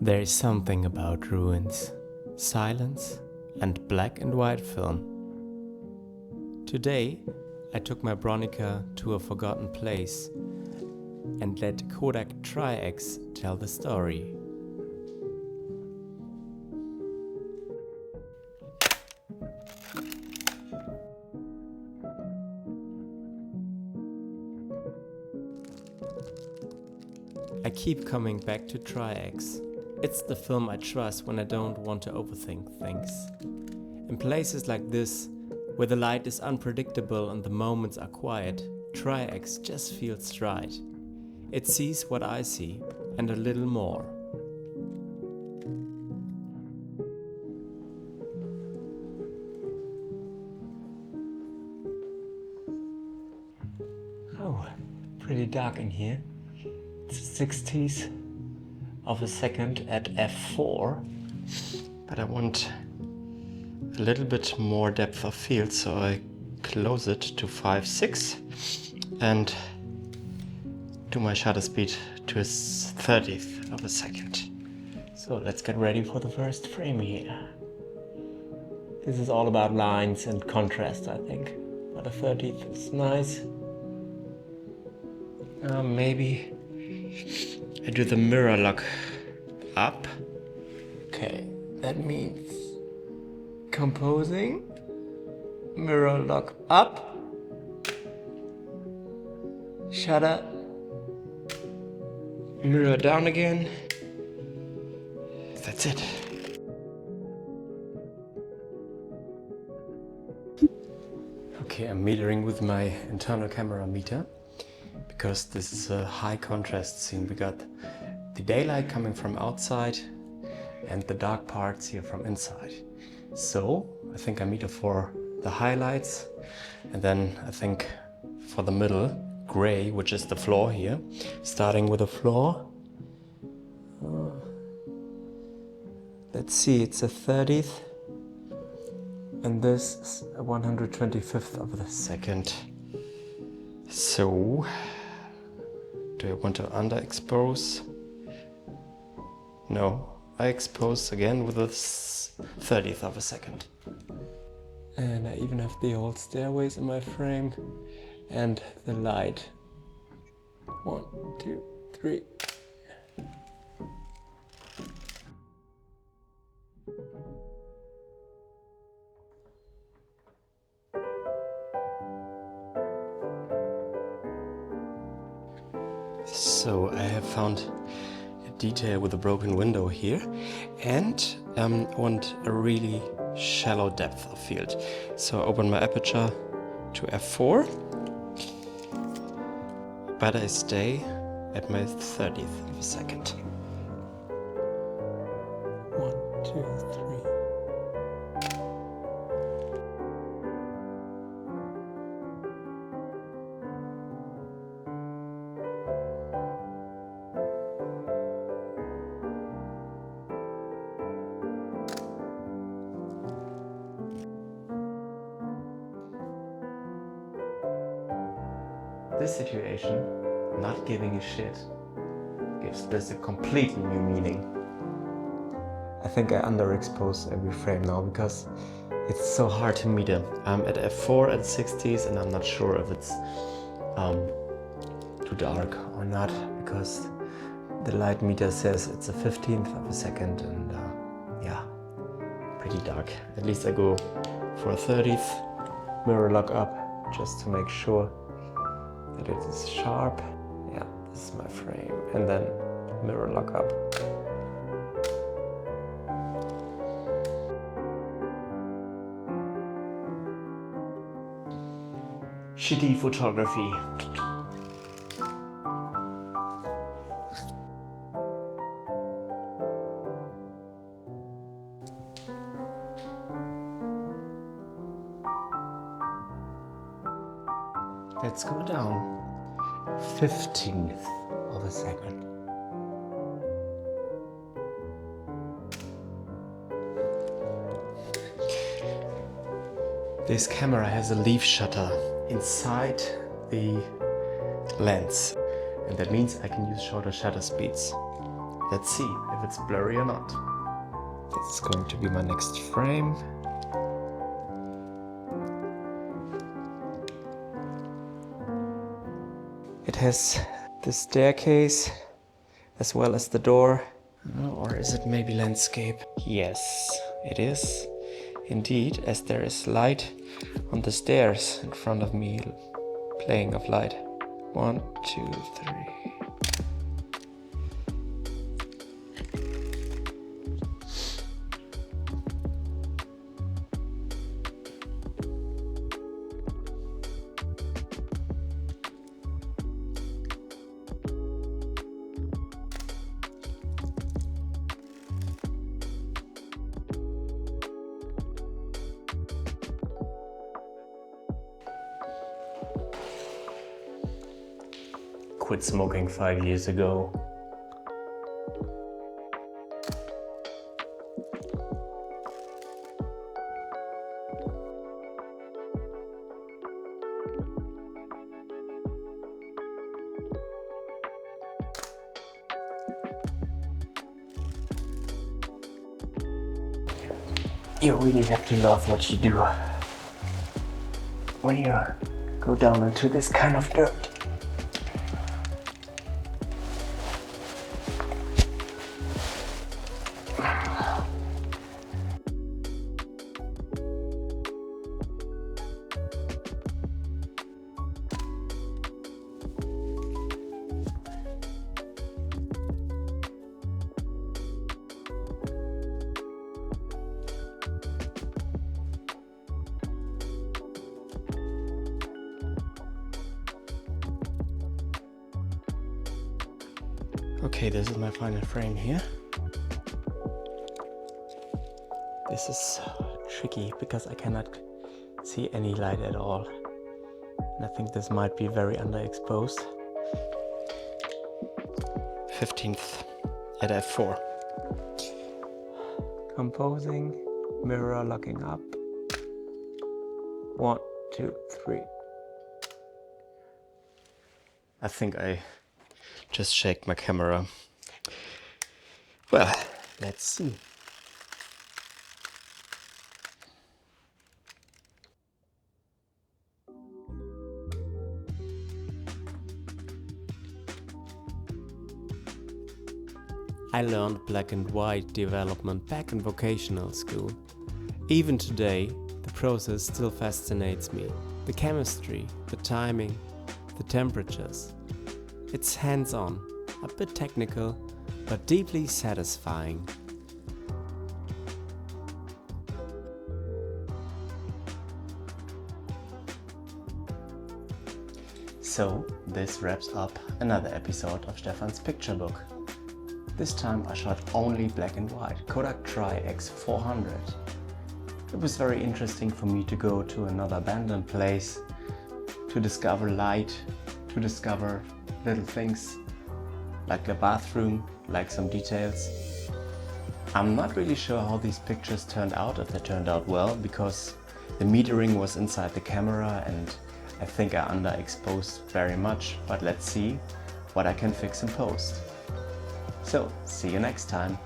There is something about ruins, silence, and black and white film. Today, I took my Bronica to a forgotten place and let Kodak Tri-X tell the story. I keep coming back to Tri-X. It's the film I trust when I don't want to overthink things. In places like this, where the light is unpredictable and the moments are quiet, Tri-X just feels right. It sees what I see, and a little more. Oh, pretty dark in here. It's 60s of a second at f4, but I want a little bit more depth of field, so I close it to 5/6 and do my shutter speed to a 30th of a second. So let's get ready for the first frame here. This is all about lines and contrast, I think, but a 30th is nice. Maybe I do the mirror lock up. Okay, that means composing, mirror lock up, shutter, mirror down again. That's it. Okay, I'm metering with my internal camera meter, because this is a high contrast scene. We got the daylight coming from outside and the dark parts here from inside. So I think I meter for the highlights, and then I think for the middle gray, which is the floor here, starting with the floor. Let's see, it's a 30th and this is a 125th of a second. So do I want to underexpose? No, I expose again with a 30th of a second. And I even have the old stairways in my frame and the light. 1, 2, 3. So I have found a detail with a broken window here, and want a really shallow depth of field. So I open my aperture to f4, but I stay at my 30th of a second. 1, 2, 3. This situation, not giving a shit, gives this a completely new meaning. I think I underexpose every frame now because it's so hard to meter. I'm at f4 at 60s and I'm not sure if it's too dark or not, because the light meter says it's a 15th of a second, and yeah, pretty dark. At least I go for a 30th, mirror lock up, just to make sure that it is sharp. Yeah, this is my frame. And then mirror lock up. Shitty photography. Let's go down 15th of a second. This camera has a leaf shutter inside the lens, and that means I can use shorter shutter speeds. Let's see if it's blurry or not. This is going to be my next frame. It has the staircase as well as the door. Or is it maybe landscape? Yes, it is. Indeed, as there is light on the stairs in front of me, playing of light. 1, 2, 3. Quit smoking 5 years ago. You really have to love what you do when you go down into this kind of dirt. Okay, this is my final frame here. This is tricky because I cannot see any light at all. And I think this might be very underexposed. 15th at f4. Composing, mirror locking up. 1, 2, 3. I think I just shake my camera. Well, let's see. I learned black and white development back in vocational school. Even today, the process still fascinates me. The chemistry, the timing, the temperatures. It's hands-on, a bit technical, but deeply satisfying. So, this wraps up another episode of Stefan's picture book. This time I shot only black and white, Kodak Tri-X 400. It was very interesting for me to go to another abandoned place, to discover light, to discover little things like a bathroom, like some details. I'm not really sure how these pictures turned out, if they turned out well, because the metering was inside the camera and I think I underexposed very much, but let's see what I can fix in post. So, see you next time.